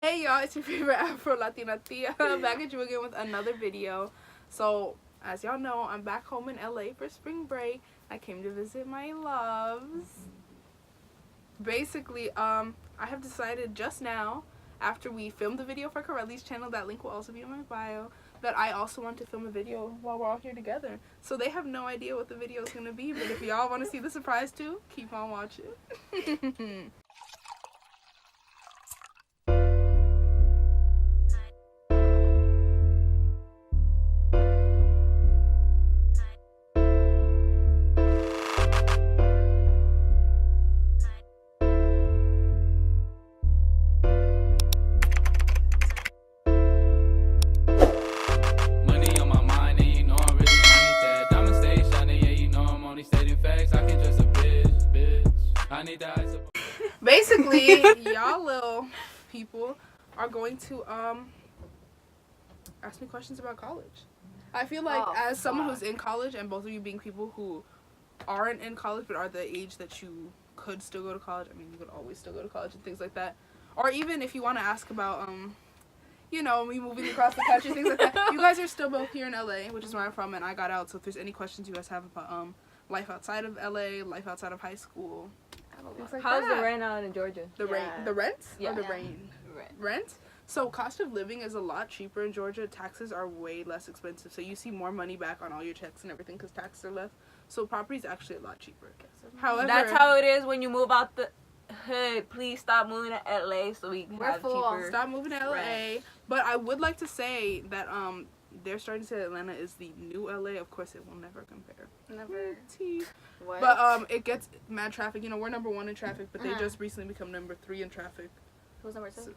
Hey y'all, it's your favorite Afrolatina Tía back at you again with another video. So, as y'all know, I'm back home in LA for spring break. I came to visit my loves. Basically, I have decided just now, after we filmed the video for Kareli's channel, that link will also be in my bio, that I also want to film a video while we're all here together. So they have no idea what the video is going to be, but if y'all want to see the surprise too, keep on watching. Basically, y'all little people are going to ask me questions about college. I feel like as someone who's in college, and both of you being people who aren't in college but are the age that you could still go to college, I mean, you could always still go to college and things like that, or even if you want to ask about you know, me moving across the country, things like that. You guys are still both here in LA, which is where I'm from, and I got out. So if there's any questions you guys have about life outside of LA, life outside of high school, like how's the rent out in Georgia? The rent? Yeah. Or the rain? Rent? So cost of living is a lot cheaper in Georgia. Taxes are way less expensive. So you see more money back on all your checks and everything because taxes are less. So property is actually a lot cheaper. However, that's how it is when you move out the hood. Please stop moving to LA so we can have cheaper. Stop moving to LA. Rent. But I would like to say that they're starting to say Atlanta is the new LA. Of course, it will never compare. Never. What? But it gets mad traffic. You know, we're number 1 in traffic, but they just recently become number 3 in traffic. Who's number 2? So,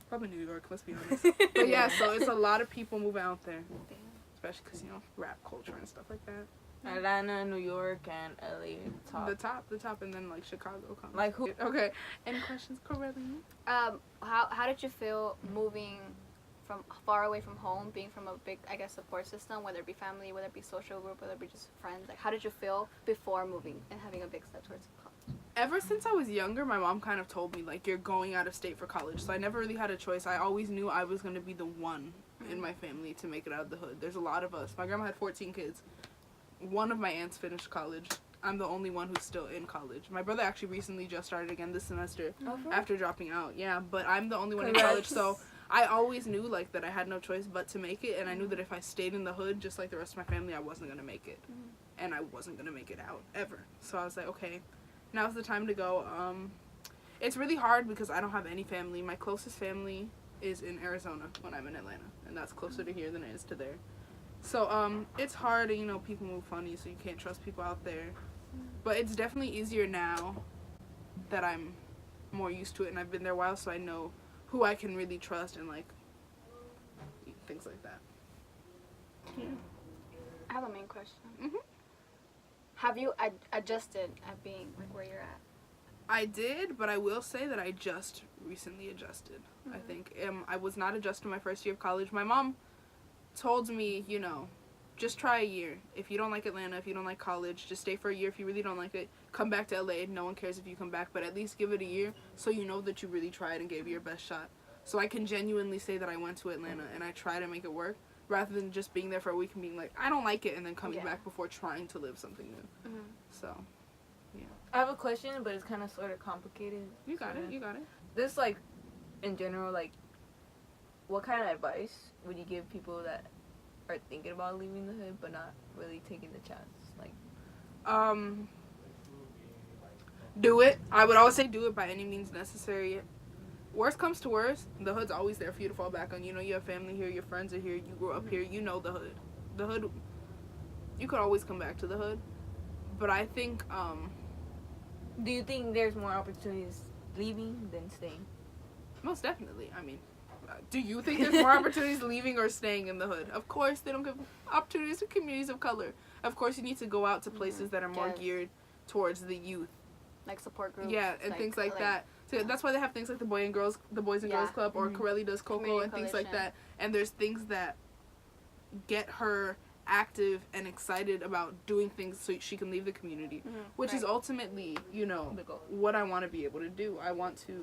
probably New York, let's be honest. But yeah, so it's a lot of people moving out there. Damn. Especially because, you know, rap culture and stuff like that. Atlanta, New York, and LA top. The top, and then like Chicago comes. Like who? Okay. Any questions, Kareli? How did you feel moving from far away from home, being from a big, I guess, support system, whether it be family, whether it be social group, whether it be just friends? Like, how did you feel before moving and having a big step towards college? Ever since I was younger, my mom kind of told me, like, you're going out of state for college. So I never really had a choice. I always knew I was going to be the one in my family to make it out of the hood. There's a lot of us. My grandma had 14 kids. One of my aunts finished college. I'm the only one who's still in college. My brother actually recently just started again this semester after dropping out. Yeah, but I'm the only one in college, so I always knew, like, that I had no choice but to make it, and I knew that if I stayed in the hood, just like the rest of my family, I wasn't going to make it. And I wasn't going to make it out, ever. So I was like, okay, now's the time to go. It's really hard because I don't have any family. My closest family is in Arizona when I'm in Atlanta, and that's closer to here than it is to there. So, it's hard, you know, people move funny, so you can't trust people out there. But it's definitely easier now that I'm more used to it, and I've been there a while, so I know who I can really trust and, like, things like that. Yeah. I have a main question. Have you adjusted at being, like, where you're at? I did, but I will say that I just recently adjusted, I think. I was not adjusted my first year of college. My mom told me, you know, just try a year. If you don't like Atlanta, if you don't like college, just stay for a year. If you really don't like it, come back to LA. No one cares if you come back, but at least give it a year so you know that you really tried and gave it your best shot. So I can genuinely say that I went to Atlanta and I tried to make it work rather than just being there for a week and being like, I don't like it, and then coming back before trying to live something new. So, yeah. I have a question, but it's kind of sort of complicated. You got it. You got it. This, like, in general, like, what kind of advice would you give people that are thinking about leaving the hood but not really taking the chance? Like, do it. I would always say do it by any means necessary. Worst comes to worst, the hood's always there for you to fall back on. You know, you have family here, your friends are here, you grew up here, you know the hood. The hood, you could always come back to the hood. But I think, do you think there's more opportunities leaving than staying? Most definitely. I mean, do you think there's more opportunities leaving or staying in the hood? Of course, they don't give opportunities to communities of color. Of course, you need to go out to places that are more geared towards the youth. Like support groups. Yeah, and things like that. So that's why they have things like the Boys and Girls Club, or Kareli does Coco and things like that. And there's things that get her active and excited about doing things so she can leave the community, which is ultimately, you know, what I want to be able to do.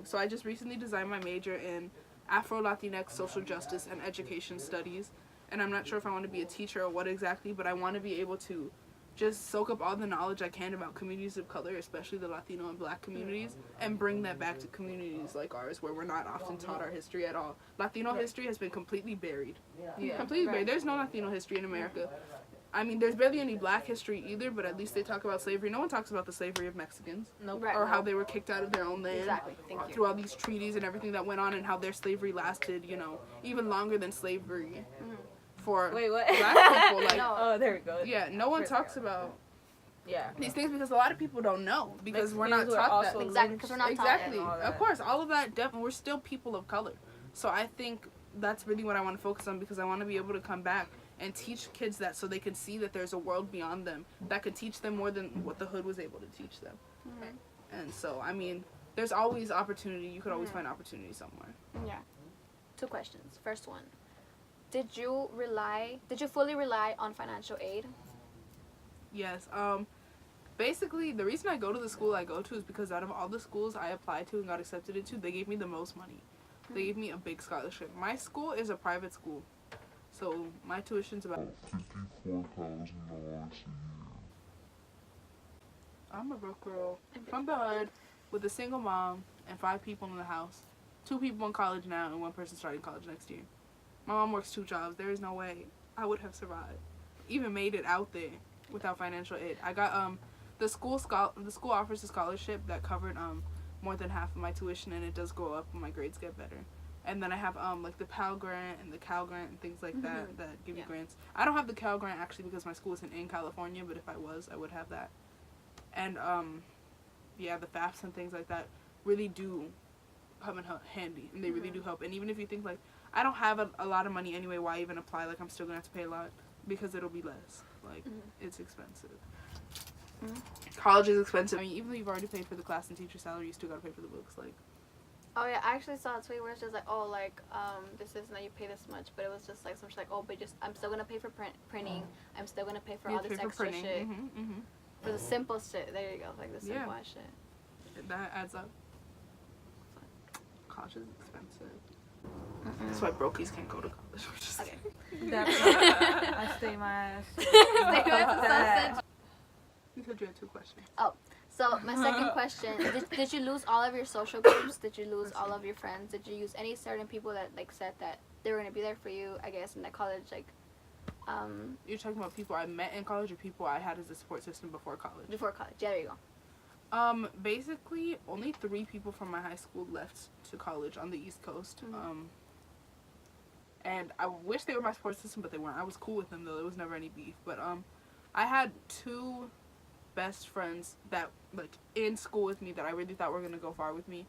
So I just recently designed my major in Afro-Latinx social justice and education studies, and I'm not sure if I want to be a teacher or what exactly, but I want to be able to just soak up all the knowledge I can about communities of color, especially the Latino and Black communities, and bring that back to communities like ours where we're not often taught our history at all. Latino history has been completely buried. Completely buried. There's no Latino history in America. I mean, there's barely any Black history either, but at least they talk about slavery. No one talks about the slavery of Mexicans. Or how they were kicked out of their own land. Through all these treaties and everything that went on, and how their slavery lasted, you know, even longer than slavery. For what? Black people, like, oh, there we go. Yeah, no one talks about these things because a lot of people don't know because we're not taught that. Exactly, because we're not taught it. Of course, all of that, definitely, we're still people of color. So I think that's really what I want to focus on, because I want to be able to come back and teach kids that so they can see that there's a world beyond them that could teach them more than what the hood was able to teach them. And so, I mean, there's always opportunity. You could always find opportunity somewhere. Yeah. 2 questions. First one. Did you fully rely on financial aid? Yes. Basically, the reason I go to the school I go to is because out of all the schools I applied to and got accepted into, they gave me the most money. They gave me a big scholarship. My school is a private school, so my tuition's about $54,000 a year. I'm a broke girl from the hood with a single mom and 5 people in the house. 2 people in college now and 1 person starting college next year. My mom works 2 jobs. There is no way I would have survived, even made it out there without financial aid. I got the school offers a scholarship that covered more than half of my tuition, and it does go up when my grades get better. And then I have like the Pell Grant and the Cal Grant and things like that give you grants. I don't have the Cal Grant actually because my school isn't in California, but if I was, I would have that. And the FAFSA and things like that really do come in handy, and they really do help. And even if you think like, I don't have a lot of money anyway, why even apply? Like, I'm still gonna have to pay a lot because it'll be less. Like, it's expensive. College is expensive. I mean, even though you've already paid for the class and teacher salary, you still gotta pay for the books. Like, oh yeah, I actually saw a tweet where it's just like, oh, like, this isn't that you pay this much, but it was just like some shit like, oh, but I'm still gonna pay for printing. I'm still gonna pay for all this extra shit. For the simple shit. There you go, like the simple ass shit. That adds up. College is expensive. That's why brokies can't go to college. Okay. I stay my ass. You said you had 2 questions. Oh, so my second question: Did you lose all of your social groups? Did you lose all of your friends? Did you use any certain people that like said that they were gonna be there for you? I guess in the college, like. You're talking about people I met in college or people I had as a support system before college? Before college. Yeah, there you go. Basically, only 3 people from my high school left to college on the East Coast. And I wish they were my support system, but they weren't. I was cool with them, though. There was never any beef. But, I had 2 best friends that, like, in school with me that I really thought were going to go far with me.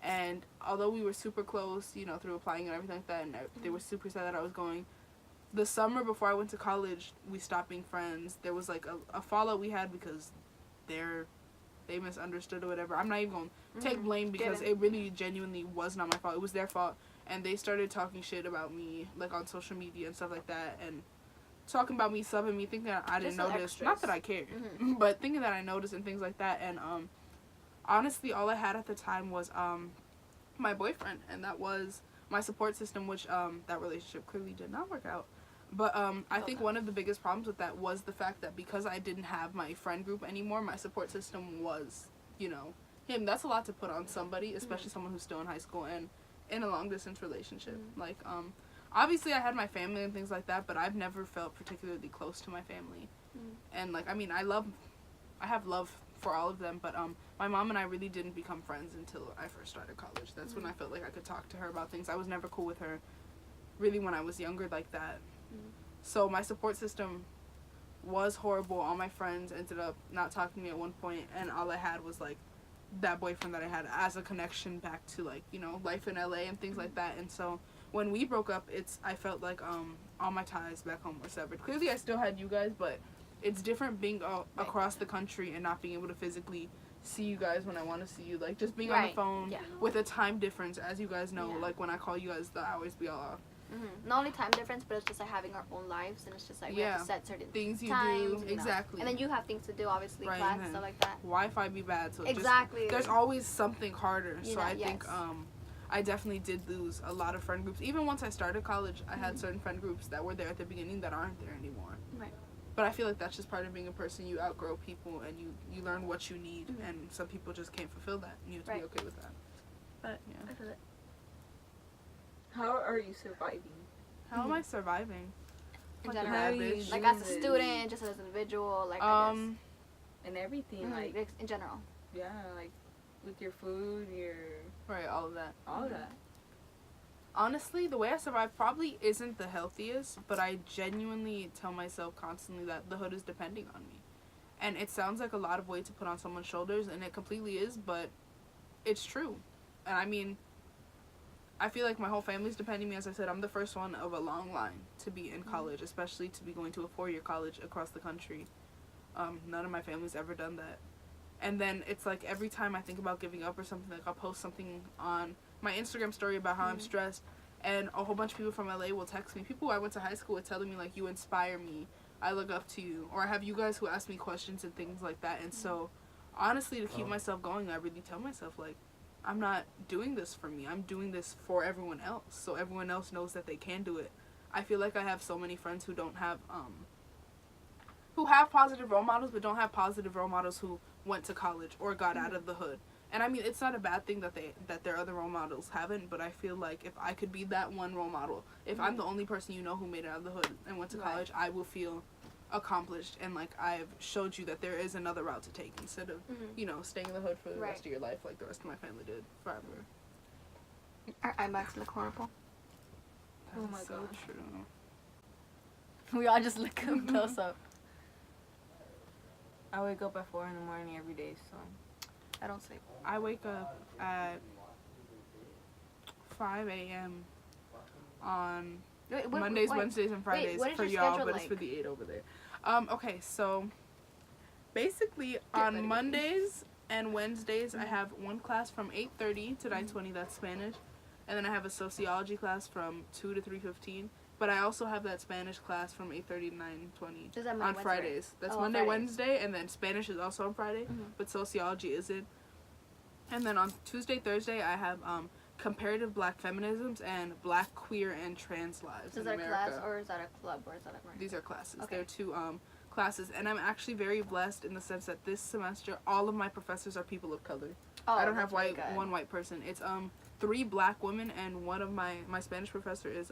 And although we were super close, you know, through applying and everything like that, and they were super sad that I was going, the summer before I went to college, we stopped being friends. There was, like, a fallout we had because they misunderstood or whatever. I'm not even going to take blame because it really genuinely was not my fault. It was their fault. And they started talking shit about me, like, on social media and stuff like that, and talking about me, subbing me, thinking that I didn't notice. Extras. Not that I cared, but thinking that I noticed and things like that. And honestly, all I had at the time was my boyfriend, and that was my support system, which that relationship clearly did not work out. But I think one of the biggest problems with that was the fact that because I didn't have my friend group anymore, my support system was, you know, him. That's a lot to put on somebody, especially someone who's still in high school and in a long-distance relationship. Like, obviously I had my family and things like that, but I've never felt particularly close to my family. And, like, I mean, I have love for all of them, but my mom and I really didn't become friends until I first started college. That's when I felt like I could talk to her about things. I was never cool with her, really, when I was younger like that. So my support system was horrible. All my friends ended up not talking to me at one point, and all I had was, like, that boyfriend that I had as a connection back to, like, you know, life in LA and things like that. And so when we broke up, I felt like all my ties back home were severed. Clearly I still had you guys, but it's different being across the country and not being able to physically see you guys when I want to see you. Like, just being on the phone with a time difference, as you guys know. Like, when I call you guys, I always be all off. Not only time difference, but it's just like having our own lives, and it's just like we have to set certain things you times, do. Exactly. And then you have things to do, obviously, right, class and stuff like that. Wi-Fi be bad, so exactly. There's always something harder. You so know, I think I definitely did lose a lot of friend groups. Even once I started college, I had certain friend groups that were there at the beginning that aren't there anymore. Right. But I feel like that's just part of being a person. You outgrow people and you learn what you need, and some people just can't fulfill that. You have to be okay with that. But yeah. I feel it. How are you surviving? How am I surviving? In like general, like as a student, just as an individual, like I guess. And everything, like in general. Yeah, like with your food, your all of that. All of that. Honestly, the way I survive probably isn't the healthiest, but I genuinely tell myself constantly that the hood is depending on me. And it sounds like a lot of weight to put on someone's shoulders, and it completely is, but it's true. And I mean, I feel like my whole family's depending on me. As I said, I'm the first one of a long line to be in college, especially to be going to a 4-year college across the country. None of my family's ever done that. And then it's like every time I think about giving up or something, like I'll post something on my Instagram story about how I'm stressed, and a whole bunch of people from LA will text me. People I went to high school with telling me, like, you inspire me, I look up to you. Or I have you guys who ask me questions and things like that. And so, honestly, to keep myself going, I really tell myself, like, I'm not doing this for me. I'm doing this for everyone else, so everyone else knows that they can do it. I feel like I have so many friends who don't have, who have positive role models, but don't have positive role models who went to college or got out of the hood. And I mean, it's not a bad thing that their other role models haven't, but I feel like if I could be that one role model, if I'm the only person you know who made it out of the hood and went to college, I will feel accomplished, and like I've showed you that there is another route to take instead of staying in the hood for the rest of your life like the rest of my family did forever. Our IMAX look horrible. Oh my god, true. We all just look close up. I wake up at 4 in the morning every day, so I don't sleep. I wake up at 5 a.m. on Mondays, Wednesdays, and Fridays for y'all, but it's for the 8 over there. Okay, so basically on Mondays and Wednesdays I have one class from 8:30 to 9:20, that's Spanish, and then I have a sociology class from 2 to 3:15. But I also have that Spanish class from 8:30 to 9:20 on Fridays. That's Monday, Wednesday, and then Spanish is also on Friday, but sociology isn't. And then on Tuesday, Thursday, I have comparative black feminisms and black, queer, and trans lives in America. Is that a class or is that a club or is that a... These are classes. Okay. They're 2 classes, and I'm actually very blessed in the sense that this semester all of my professors are people of color. I don't have one white person. It's 3 black women, and one of my Spanish professor is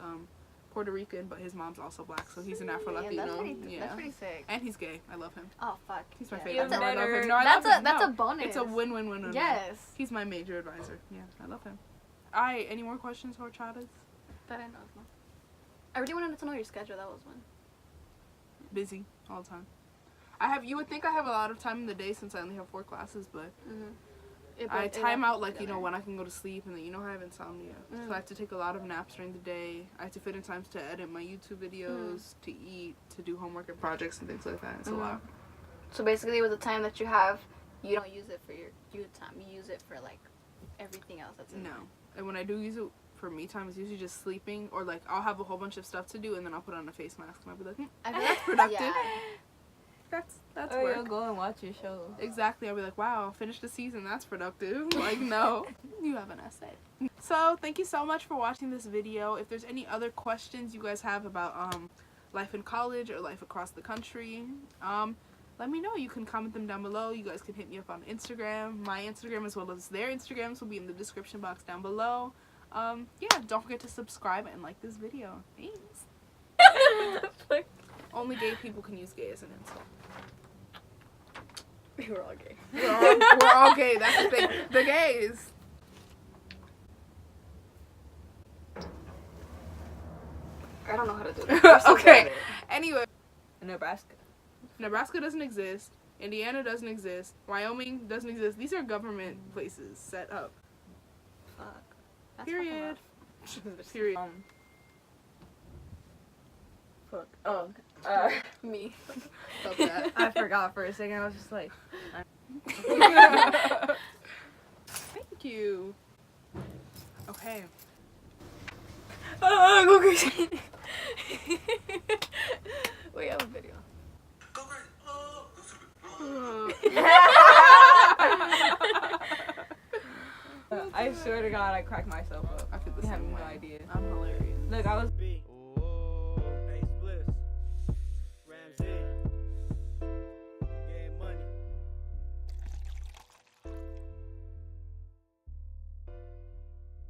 Puerto Rican, but his mom's also black, so he's an Afrolatino. That's pretty sick. And he's gay. I love him. Oh fuck. He's my favorite. That's I love him. No, I love him. That's a bonus. It's a win-win-win. Yes. He's my major advisor. Yeah, I love him. Any more questions, horchatas? That I know of. I really wanted to know your schedule. That was one. Busy all the time. You would think I have a lot of time in the day since I only have 4 classes, but I time out like when I can go to sleep, and then I have insomnia, so I have to take a lot of naps during the day. I have to fit in times to edit my YouTube videos, to eat, to do homework and projects and things like that. It's a lot. So basically, with the time that you have, you don't use it for your time. You use it for like everything else that's in there. And when I do use it for me time, it's usually just sleeping, or like I'll have a whole bunch of stuff to do, and then I'll put on a face mask, and I'll be like, that's productive. Yeah. That's or work. you'll go and watch your show. Exactly. I'll be like, wow, finished the season. That's productive. Like, no, you have an essay. So thank you so much for watching this video. If there's any other questions you guys have about life in college or life across the country, let me know. You can comment them down below. You guys can hit me up on Instagram. My Instagram as well as their Instagrams will be in the description box down below. Yeah, don't forget to subscribe and like this video. Thanks. Only gay people can use gay as an insult. We're all gay. We're all gay. That's the thing. The gays. I don't know how to do that. Okay. Anyway. Nebraska doesn't exist. Indiana doesn't exist. Wyoming doesn't exist. These are government places set up. Fuck. That's Period. Period. Fuck. Oh. Me. Stop that. I forgot for a second. I was just like. Thank you. Okay. Go crazy. We have a video. I swear to God, I cracked myself up. I feel the You have same no way. idea. I'm hilarious. Look, I was.